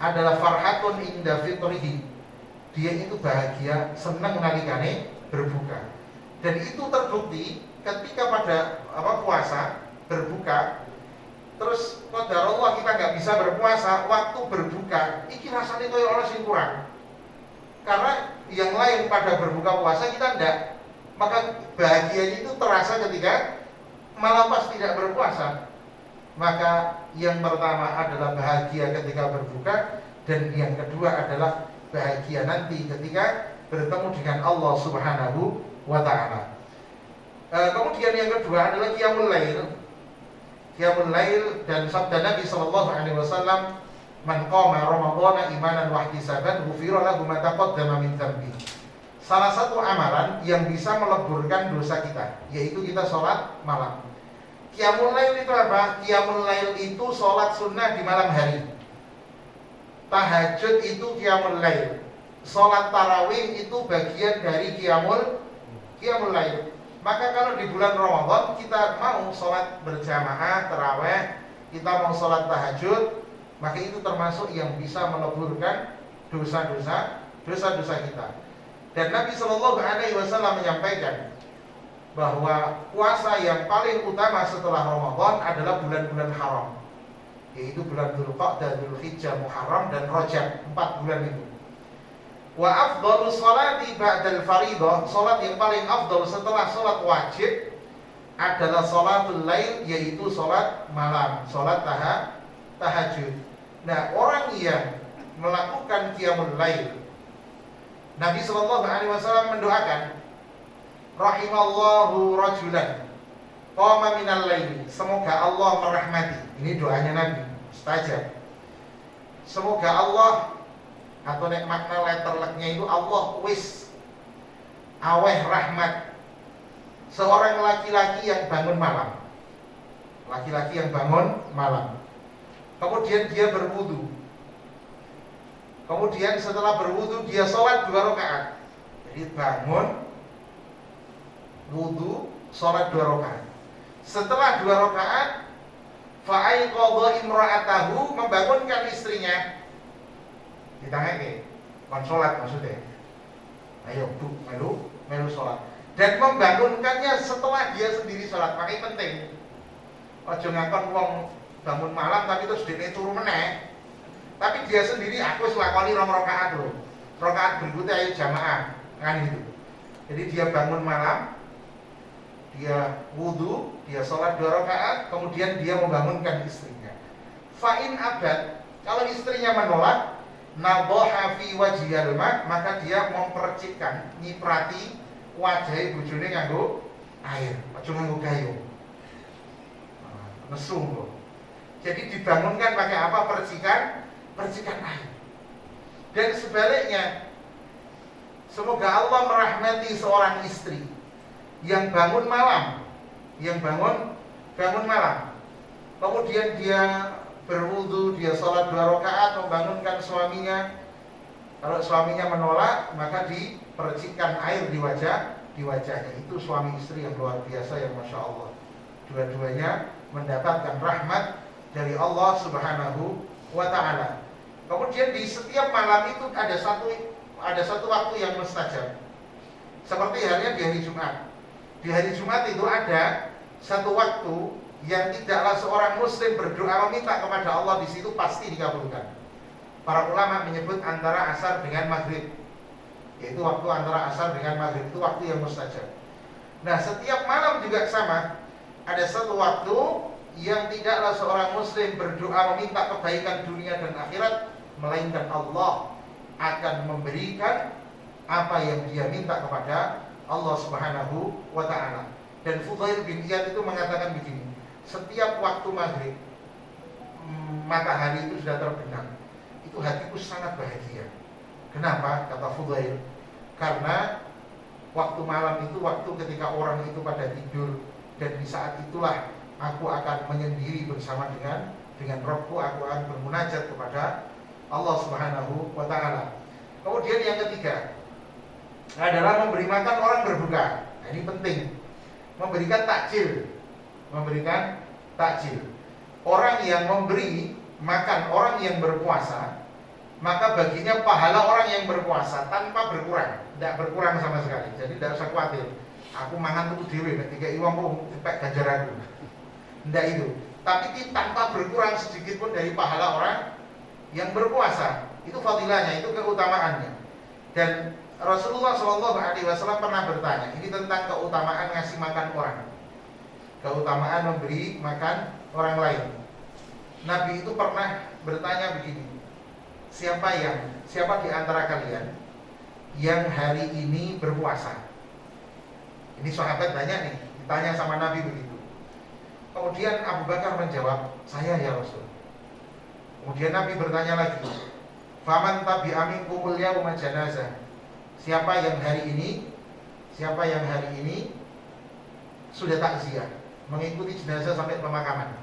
adalah farhatun inda fitrihi. Dia itu bahagia, senang nalikane berbuka. Dan itu terbukti ketika pada puasa berbuka, terus qadarullah kita nggak bisa berpuasa, waktu berbuka iki rasanya koyo orang sing kurang. Karena yang lain pada berbuka puasa, kita enggak. Maka bahagianya itu terasa ketika malam pas tidak berpuasa. Maka yang pertama adalah bahagia ketika berbuka, dan yang kedua adalah bahagia nanti ketika bertemu dengan Allah Subhanahu wa ta'ala. Kemudian yang kedua adalah qiyamul lail. Qiyamul lail, dan sabda Nabi SAW, man qama ramadhana imanan wa ihtisaban ghufira lahu ma taqaddama min dhanbi. Salah satu amalan yang bisa meleburkan dosa kita, yaitu kita sholat malam. Qiyamul lail itu apa? Qiyamul lail itu sholat sunnah di malam hari. Tahajud itu qiyamul lail. Sholat tarawih itu bagian dari qiyamul lail. Maka kalau di bulan Ramadan kita mau sholat berjamaah tarawih, kita mau sholat tahajud, maka itu termasuk yang bisa meleburkan dosa-dosa kita. Dan Nabi SAW menyampaikan bahwa puasa yang paling utama setelah Ramadan adalah bulan-bulan haram, yaitu bulan Dzulqa'dah, Dzulhijjah, Muharram, dan Rajab. 4 bulan itu. Wa afdhalus sholati ba'dal faridah, salat yang paling afdal setelah salat wajib adalah salatul lail, yaitu salat malam, salat tahajud. Nah, orang yang melakukan qiyamul lail, Nabi SAW mendoakan, rahimallahu rajulan qama minal laili, semoga Allah merahmati. Ini doanya Nabi, mustajab. Semoga Allah, atau nek makna letterleknya itu, Allah wis aweh rahmat seorang laki-laki yang bangun malam. Laki-laki yang bangun malam, kemudian dia berwudu, kemudian setelah berwudu dia sholat 2 rakaat. Jadi bangun, wudu, sholat 2 rakaat. Setelah 2 rakaat, fa'aiqadha imra'atahu, membangunkan istrinya. Ditangeke, kon sholat maksudnya. Ayo bu, melu sholat. Dan membangunkannya setelah dia sendiri sholat. Makanya penting, ojo ngakon wong bangun malam tapi terus dene turu meneh. Tapi dia sendiri, aku selakoni 2 rakaat lho. Rakaat berikutnya ayo jamaah, kan gitu. Jadi dia bangun malam, dia wudu, dia sholat 2 rakaat, kemudian dia membangunkan istrinya. Fa'in abad, kalau istrinya menolak, nadhaha fi wajhil ma, maka dia mempercikkan, nyiprati wajah bojone nganggo air, aja nganggo gayo. Nesu kok. Jadi dibangunkan pakai apa? Percikan air. Dan sebaliknya, semoga Allah merahmati seorang istri yang bangun malam, bangun malam, kemudian dia berwudu, dia sholat 2 rakaat, membangunkan suaminya. Kalau suaminya menolak, maka dipercikkan air di wajahnya. Itu suami istri yang luar biasa, yang masya Allah. Dua-duanya mendapatkan rahmat dari Allah Subhanahu wa Ta'ala. Kemudian di setiap malam itu ada satu waktu yang mustajab. Seperti halnya di hari Jumat. Di hari Jumat itu ada satu waktu yang tidaklah seorang muslim berdoa meminta kepada Allah di situ pasti dikabulkan. Para ulama menyebut antara asar dengan maghrib, yaitu waktu antara asar dengan maghrib, itu waktu yang mustajab. Nah, setiap malam juga sama. Ada satu waktu yang tidaklah seorang muslim berdoa meminta kebaikan dunia dan akhirat, melainkan Allah akan memberikan apa yang dia minta kepada Allah Subhanahu wa Ta'ala. Dan Fudail bin Iyad itu mengatakan begini, setiap waktu maghrib matahari itu sudah terbenam, itu hatiku sangat bahagia. Kenapa? Kata Fudail, karena waktu malam itu waktu ketika orang itu pada tidur, dan di saat itulah aku akan menyendiri bersama dengan Rabbku, aku akan bermunajat kepada Allah Subhanahu wa Ta'ala. Kemudian yang ketiga adalah memberi makan orang berbuka. Nah, ini penting. Memberikan takjil. Orang yang memberi makan orang yang berpuasa, maka baginya pahala orang yang berpuasa tanpa berkurang, tidak berkurang sama sekali. Jadi tidak usah khawatir, aku mangan tuku dhewe nek dikai wong kok dipek ganjaranku. Tidak itu. Tapi tanpa berkurang sedikit pun dari pahala orang yang berpuasa. Itu fadilahnya, itu keutamaannya. Dan Rasulullah SAW pernah bertanya, ini tentang keutamaan ngasih makan orang, keutamaan memberi makan orang lain. Nabi itu pernah bertanya begini, siapa di antara kalian yang hari ini berpuasa? Ini sahabat banyak nih, ditanya sama Nabi begitu. Kemudian Abu Bakar menjawab, saya ya Rasul. Kemudian Nabi bertanya lagi, faman tabi'a minkumul yauma janazah. Siapa yang hari ini sudah takziah, mengikuti jenazah sampai pemakaman?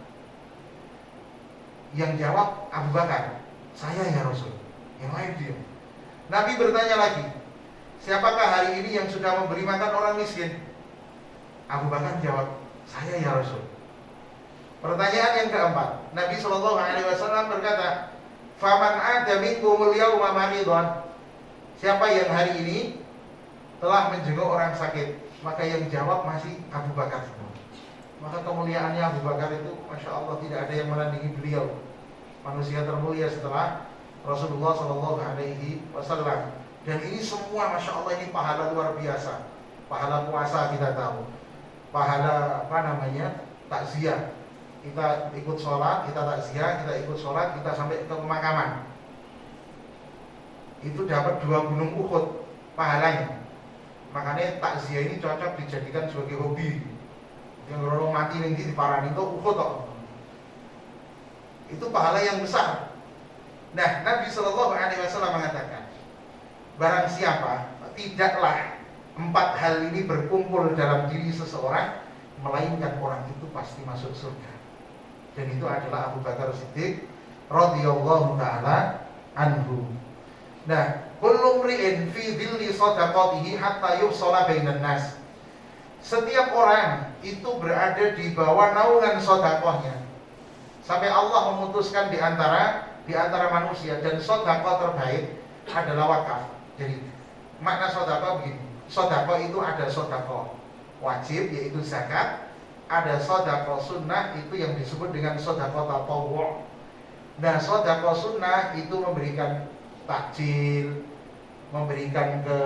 Yang jawab Abu Bakar, saya ya Rasul. Yang lain diam. Nabi bertanya lagi, siapakah hari ini yang sudah memberi makan orang miskin? Abu Bakar jawab, saya ya Rasul. Pertanyaan yang keempat, Nabi SAW berkata, faman ada minkumul yauma maridun. Siapa yang hari ini telah menjenguk orang sakit? Maka yang jawab masih Abu Bakar semua. Maka kemuliaannya Abu Bakar itu, masya Allah, tidak ada yang menandingi beliau. Manusia termulia setelah Rasulullah SAW. Dan ini semua, masya Allah, ini pahala luar biasa. Pahala puasa kita tahu, pahala takziah. Kita ikut sholat, kita takziah, kita ikut sholat, kita sampai ke pemakaman. Itu dapat 2 gunung Uhud pahalanya. Makanya takziah ini cocok dijadikan sebagai hobi. Yang orang mati nanti diparani itu Uhud kok. Itu pahala yang besar. Nah, Nabi SAW mengatakan, barang siapa tidaklah 4 hal ini berkumpul dalam diri seseorang, melainkan orang itu pasti masuk surga. Dan itu adalah Abu Bakar Siddiq radhiyallahu ta'ala anhu. Nah, kullu mri'in fi dhilli shadaqatihi hatta yufsala bainan nas. Setiap orang itu berada di bawah naungan sedekahnya sampai Allah memutuskan di antara manusia. Dan sedekah terbaik adalah wakaf. Jadi makna sedekah begini, sedekah itu ada sedekah wajib yaitu zakat, ada sedekah sunnah itu yang disebut dengan sedekah tatawwu'. Nah, sedekah sunnah itu memberikan takjil, memberikan ke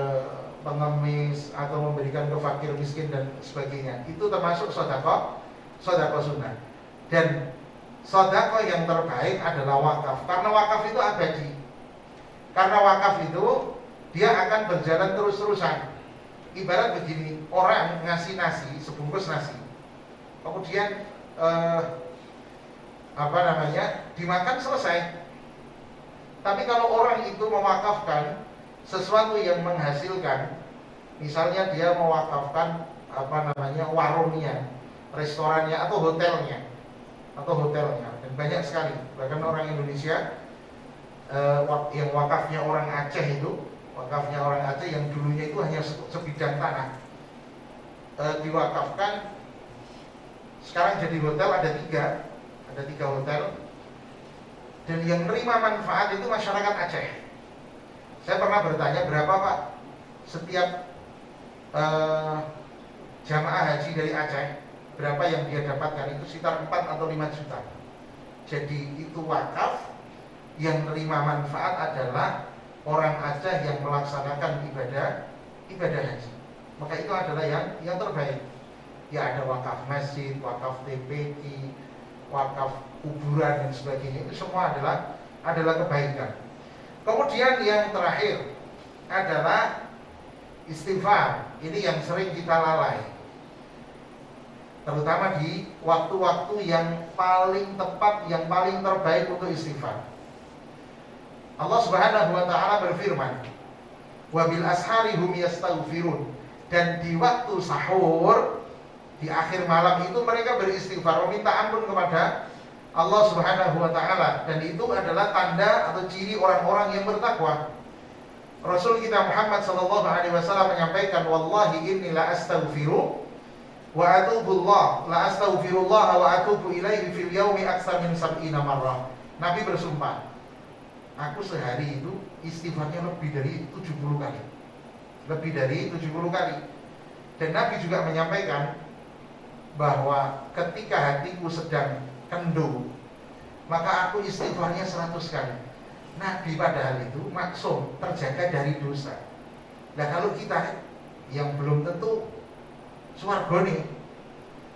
pengemis atau memberikan ke fakir miskin dan sebagainya. Itu termasuk sedekah sunnah. Dan sedekah yang terbaik adalah wakaf. Karena wakaf itu abadi. Karena wakaf itu dia akan berjalan terus-terusan. Ibarat begini, orang ngasih nasi, sebungkus nasi, kemudian dimakan selesai. Tapi kalau orang itu mewakafkan sesuatu yang menghasilkan, misalnya dia mewakafkan warungnya, restorannya atau hotelnya, dan banyak sekali. Bahkan orang Indonesia yang wakafnya orang Aceh yang dulunya itu hanya sebidang tanah, diwakafkan, sekarang jadi hotel, ada tiga hotel, dan yang menerima manfaat itu masyarakat Aceh. Saya pernah bertanya, berapa Pak setiap jamaah haji dari Aceh, berapa yang dia dapatkan? Itu sekitar 4 atau 5 juta. Jadi itu wakaf. Yang menerima manfaat adalah orang Aceh yang melaksanakan ibadah haji. Maka itu adalah yang terbaik. Ya, ada wakaf masjid, wakaf TPI, wakaf kuburan dan sebagainya. Itu semua adalah kebaikan. Kemudian yang terakhir adalah istighfar. Ini yang sering kita lalai, terutama di waktu-waktu yang paling tepat, yang paling terbaik untuk istighfar. Allah Subhanahu wa taala berfirman, "Wa bil ashari hum yastaghfirun." Dan di waktu sahur, di akhir malam itu mereka beristighfar, meminta ampun kepada Allah Subhanahu wa taala, dan itu adalah tanda atau ciri orang-orang yang bertakwa. Rasul kita Muhammad sallallahu alaihi wasallam menyampaikan, "Wallahi inni la astaghfiru wa atubullah, la astaghfirullah wa atubu ilaihi fil yaumi aktsar min 70 marrah." Nabi bersumpah, aku sehari itu istighfarnya lebih dari 70 kali. Lebih dari 70 kali. Dan Nabi juga menyampaikan bahwa ketika hatiku sedang kendu, maka aku istighfarnya 100 kali. Nabi padahal itu maksum terjaga dari dosa. Nah, kalau kita yang belum tentu swarga nih,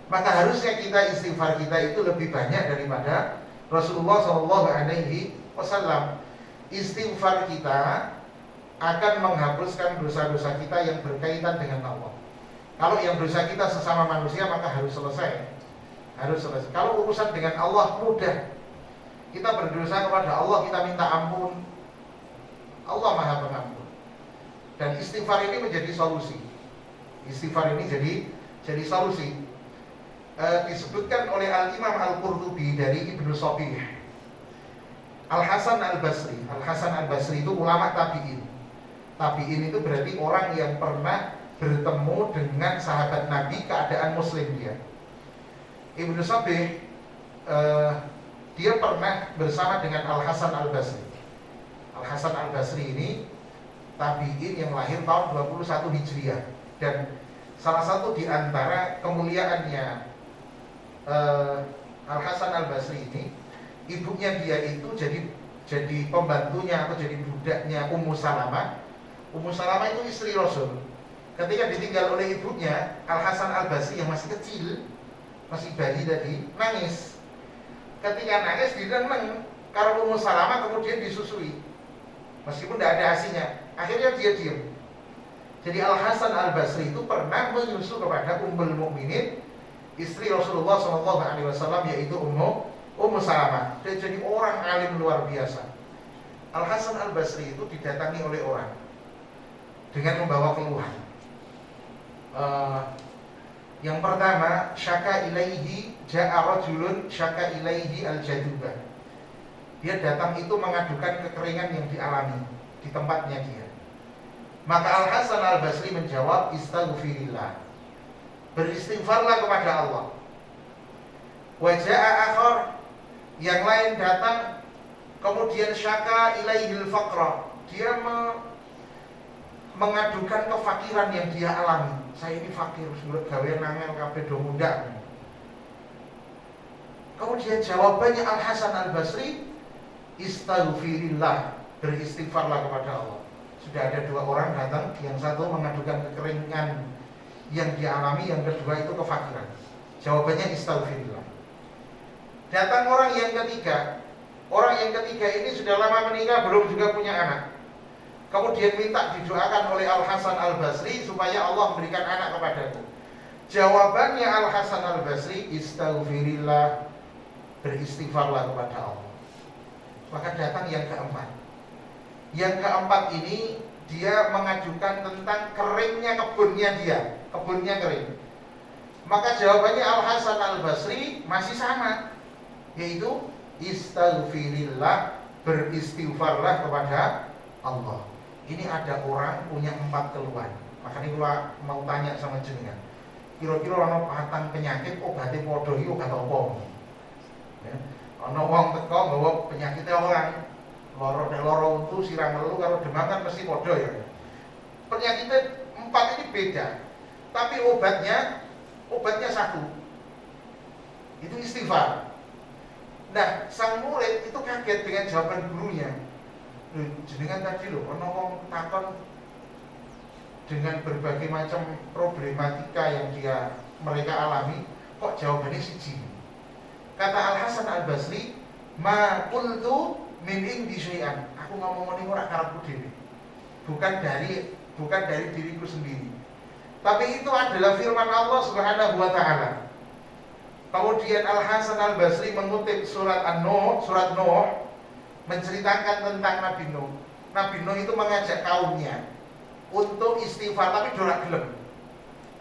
maka harusnya kita istighfar kita itu lebih banyak daripada Rasulullah SAW. Istighfar kita akan menghapuskan dosa-dosa kita yang berkaitan dengan Allah. Kalau yang dosa kita sesama manusia, maka harus selesai. Kalau urusan dengan Allah mudah. Kita berdosa kepada Allah, kita minta ampun, Allah Maha Pengampun. Dan istighfar ini menjadi solusi. Jadi solusi. Disebutkan oleh Al-Imam Al-Qurtubi dari Ibnu Shabih, Al-Hasan Al-Basri itu ulama tabi'in. Tabi'in itu berarti orang yang pernah bertemu dengan sahabat Nabi keadaan muslim dia. Ibnu Shabih dia pernah bersama dengan Al-Hasan Al-Basri. Al-Hasan Al-Basri ini tabi'in yang lahir tahun 21 Hijriah. Dan salah satu di antara kemuliaannya Al-Hasan Al-Basri ini, ibunya dia itu jadi pembantunya atau jadi budaknya Ummu Salamah. Ummu Salamah itu istri Rasul. Ketika ditinggal oleh ibunya, Al-Hasan Al-Basri yang masih kecil, masih bayi tadi, nangis. Ketika nangis direneng karo Ummu Salamah, kemudian disusui meskipun tidak ada asinya. Akhirnya dia diam. Jadi Al-Hasan Al-Basri itu pernah menyusu kepada Ummul Mukminin, istri Rasulullah SAW, yaitu Ummu Salamah. Dia jadi orang alim luar biasa. Al-Hasan Al-Basri itu didatangi oleh orang dengan membawa keluhan. Yang pertama, syaka ilaihi ja'a rajulun syaka ilaihi al-jadubah. Dia datang itu mengadukan kekeringan yang dialami di tempatnya dia. Maka Al-Hasan Al-Basri menjawab, istaghfirillah, beristighfarlah kepada Allah. Wa ja'a akhar, yang lain datang kemudian syaka ilaihi al-faqra, dia mengadukan kefakiran yang dia alami. Saya ini fakir, surat gawe nangel kabeh do mundak. Kemudian jawabannya Al-Hasan Al-Basri, istaghfirillah, beristighfarlah kepada Allah. Sudah ada dua orang datang, yang satu mengadukan kekeringan yang dialami, yang kedua itu kefakiran. Jawabannya istaghfirillah. Datang orang yang ketiga. Orang yang ketiga ini sudah lama menikah, belum juga punya anak. Kemudian minta didoakan oleh Al-Hasan Al-Basri supaya Allah memberikan anak kepadaku. Jawabannya Al-Hasan Al-Basri, istaghfirillah, beristighfarlah kepada Allah. Maka datang yang keempat. Yang keempat ini dia mengajukan tentang keringnya kebunnya dia. Kebunnya kering. Maka jawabannya Al-Hasan Al-Basri masih sama, yaitu istaghfirillah, beristighfarlah kepada Allah. Ini ada orang punya 4 keluhan. Makanya kalau mau tanya sama jenengan, kira-kira ana patang penyakit obate padha iki kata apa? Ya. Ana wong teko nggawa penyakite orang. Lara untu, sirah melu karo demam kan mesti padha ya. Penyakitnya 4 ini beda. Tapi obatnya satu. Itu istighfar. Nah, sang murid itu kaget dengan jawaban gurunya. Jenengan tadi loh, ana wong takon dengan berbagai macam problematika yang mereka alami, kok jawabannya siji. Kata Al-Hasan Al-Basri, ma qultu min indi syai'an. Aku ngomong ini ora karepku dhewe. Bukan dari diriku sendiri. Tapi itu adalah firman Allah Subhanahu wa taala. Kemudian Al-Hasan Al-Basri mengutip surat Nuh menceritakan tentang Nabi Nuh. Nabi Nuh itu mengajak kaumnya untuk istighfar tapi ora gelem.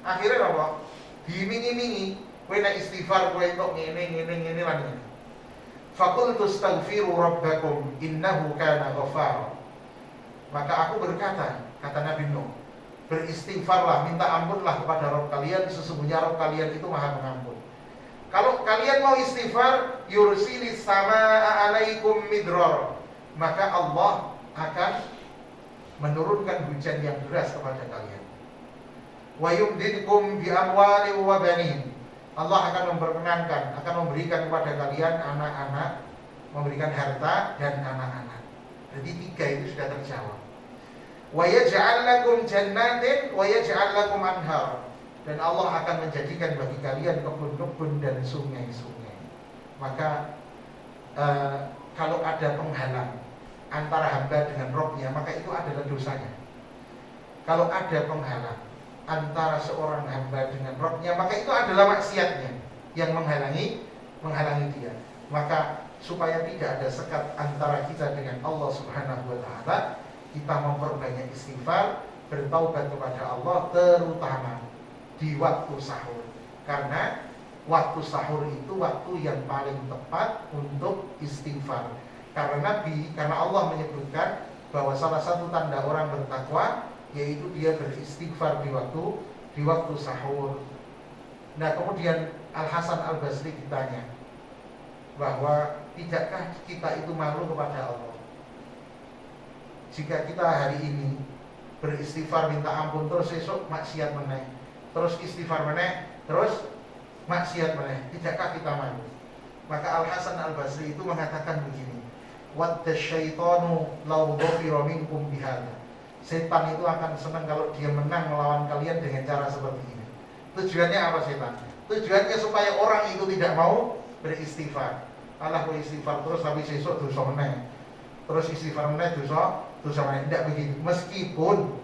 Akhirnya apa? Diiming-imingi, kowe nek istighfar kowe entuk ngene lan ngene. Faqultu astaghfiru rabbakum innahu kana ghaffara. Maka aku berkata, kata Nabi Nuh, beristighfarlah, minta ampunlah kepada Rabb kalian, sesungguhnya Rabb kalian itu Maha Pengampun. Kalau kalian mau istighfar, yursilis samaa alaikum midrar, maka Allah akan menurunkan hujan yang deras kepada kalian. Wa yumdidkum bi amwali wa banin. Allah akan memperkenankan, akan memberikan kepada kalian anak-anak, memberikan harta dan anak-anak. Jadi 3 itu sudah terjawab. Wa yaj'al lakum jannatin wa yaj'al lakum anhar. Dan Allah akan menjadikan bagi kalian kebun-kebun dan sungai-sungai. Maka kalau ada penghalang antara hamba dengan Rabb-nya, maka itu adalah dosanya. Kalau ada penghalang antara seorang hamba dengan Rabb-nya, maka itu adalah maksiatnya yang menghalangi dia. Maka supaya tidak ada sekat antara kita dengan Allah Subhanahu wa taala, kita memperbanyak istighfar, bertaubat kepada Allah, terutama di waktu sahur. Karena waktu sahur itu waktu yang paling tepat untuk istighfar. Karena Allah menyebutkan bahwa salah satu tanda orang bertakwa yaitu dia beristighfar di waktu sahur. Nah, kemudian Al-Hasan Al-Basri ditanya bahwa tidakkah kita itu malu kepada Allah jika kita hari ini beristighfar minta ampun, terus esok maksiat meneh, terus istighfar meneh, terus maksiat meneh, tidakkah kita malu? Maka Al-Hasan Al-Basri itu mengatakan begini, wadda syaitanu law dhafira minkum bihadza. Setan itu akan senang kalau dia menang melawan kalian dengan cara seperti ini. Tujuannya apa setan? Tujuannya supaya orang itu tidak mau beristighfar. Allah beristighfar terus tapi besok dosa meneh. Terus istighfar meneh dosa meneh. Tidak begitu. Meskipun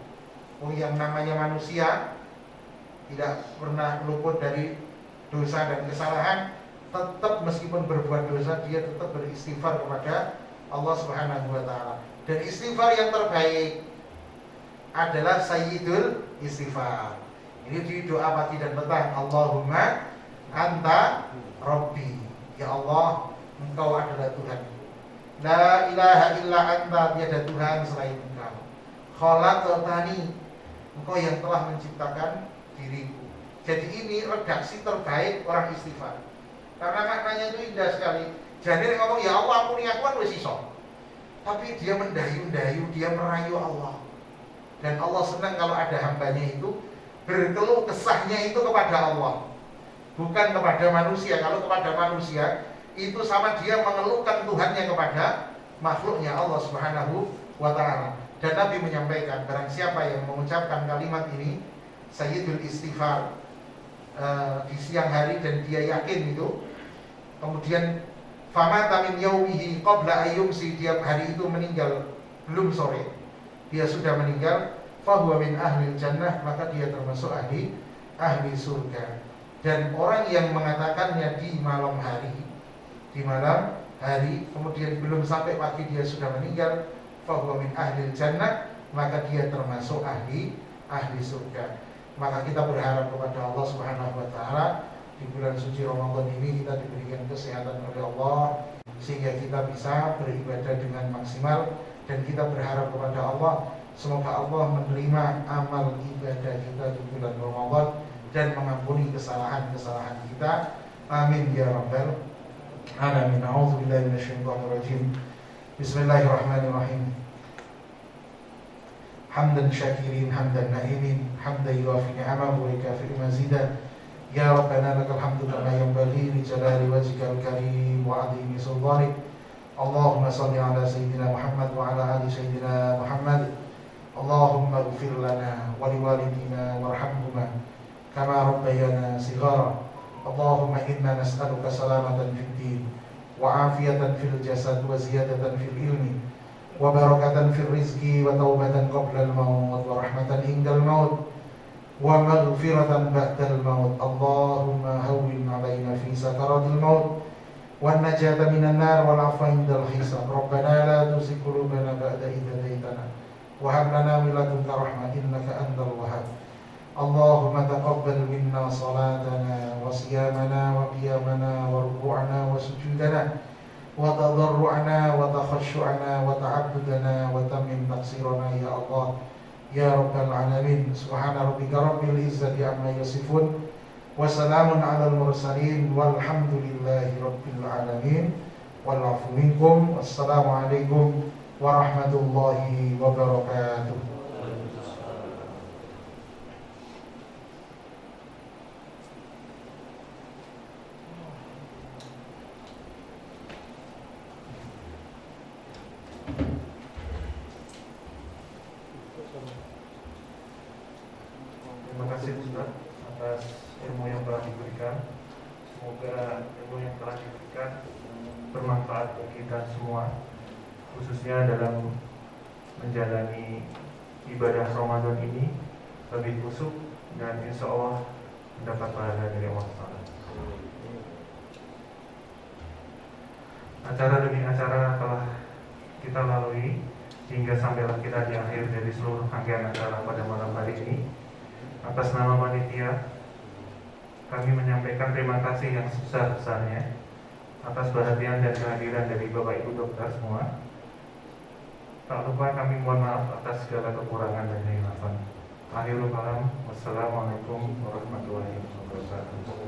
yang namanya manusia tidak pernah luput dari dosa dan kesalahan, tetap meskipun berbuat dosa dia tetap beristighfar kepada Allah Subhanahu wa taala. Dan istighfar yang terbaik adalah sayyidul istighfar. Ini di doa pagi dan petang, Allahumma anta rabbi. Ya Allah, Engkau adalah Tuhan. La ilaha illa anta, tiada Tuhan selain Engkau. Khalaqtani, Engkau yang telah menciptakan diriku. Jadi ini redaksi terbaik orang istighfar. Karena maknanya itu indah sekali. Jadi ngomong ya Allah ampuni aku kan wis iso. Tapi dia mendayu-dayu, dia merayu Allah. Dan Allah senang kalau ada hambanya itu berkeluh kesahnya itu kepada Allah, bukan kepada manusia. Kalau kepada manusia itu sama dia mengeluhkan Tuhannya kepada makhluknya Allah Subhanahu wa ta'ala. Dan Nabi menyampaikan, barang siapa yang mengucapkan kalimat ini Sayyidul Istighfar di siang hari dan dia yakin itu kemudian famata min yaumihi qabla ayyumsi, dia hari itu meninggal belum sore, dia sudah meninggal, fahuwa min ahli jannah, maka dia termasuk ahli surga. Dan orang yang mengatakannya di malam hari, kemudian belum sampai pagi dia sudah meninggal, fahuwa min ahli jannah, maka dia termasuk ahli surga. Maka kita berharap kepada Allah Subhanahu wa taala di bulan suci Ramadan ini kita diberikan kesehatan oleh Allah sehingga kita bisa beribadah dengan maksimal, dan kita berharap kepada Allah semoga Allah menerima amal ibadah kita di bulan Ramadan dan mengampuni kesalahan-kesalahan kita. Amin ya rabbal alamin. A'udzubillahi minasyaitonir rajim. Bismillahirrahmanirrahim. Hamdan syakirin, hamdan na'imin, hamdan yuafi ni'amahu wa yukafi'u mazidah. Ya Rabbana lakal hamdu kama yanbaghi li jalali wajhikal karim wa 'azimi sultanik. Allahumma shalli ala sayyidina Muhammad wa ala ali sayyidina Muhammad. Allahumma ighfir lana wa liwalidina warhamhuma kama rabbayana shighara. Allahumma inna nas'aluka salamatan fid din wa 'afiyatan fil jasad wa ziyadatan fil ilmi wa barakatan fil rizqi wa taubatan qabla al-maut wa rahmatan indal maut wa maghfiratan ba'dal maut. Allahumma hawwin 'alaina fi sakaratil maut wan najata minan nar wal 'afwa indal hisab. Rabbana la tuzigh qulubana ba'da idh hadaytana wa hab lana min ladunka rahmah innaka antal wahhab. Allahumma taqabbal minna salatana wa siyamana wa qiyamana wa ruku'ana wa sujudana wa tadarru'ana wa takhasyu'ana wa ta'abbudana wa tamim taqsirana ya Allah ya rabbal alamin. Subhana rabbika rabbil izzati amma yasifun wa salamun alal mursalin walhamdulillahi rabbil alamin. Wal 'afwu minkum. Wassalamu alaikum warahmatullahi wabarakatuh. Terima kasih Ustaz atas ilmu yang telah diberikan. Semoga ilmu yang telah diberikan bermanfaat bagi kita semua, khususnya dalam menjalani ibadah Ramadan ini lebih khusyuk dan insya Allah mendapat pahala dari Allah Taala. Acara demi acara telah kita lalui hingga sampailah kita di akhir dari seluruh rangkaian acara pada malam hari ini. Atas nama panitia, kami menyampaikan terima kasih yang sebesar-besarnya atas perhatian dan kehadiran dari Bapak Ibu dokter semua. Tak lupa kami mohon maaf atas segala kekurangan dan kehilafan. Akhirul kalam, wassalamualaikum warahmatullahi wabarakatuh.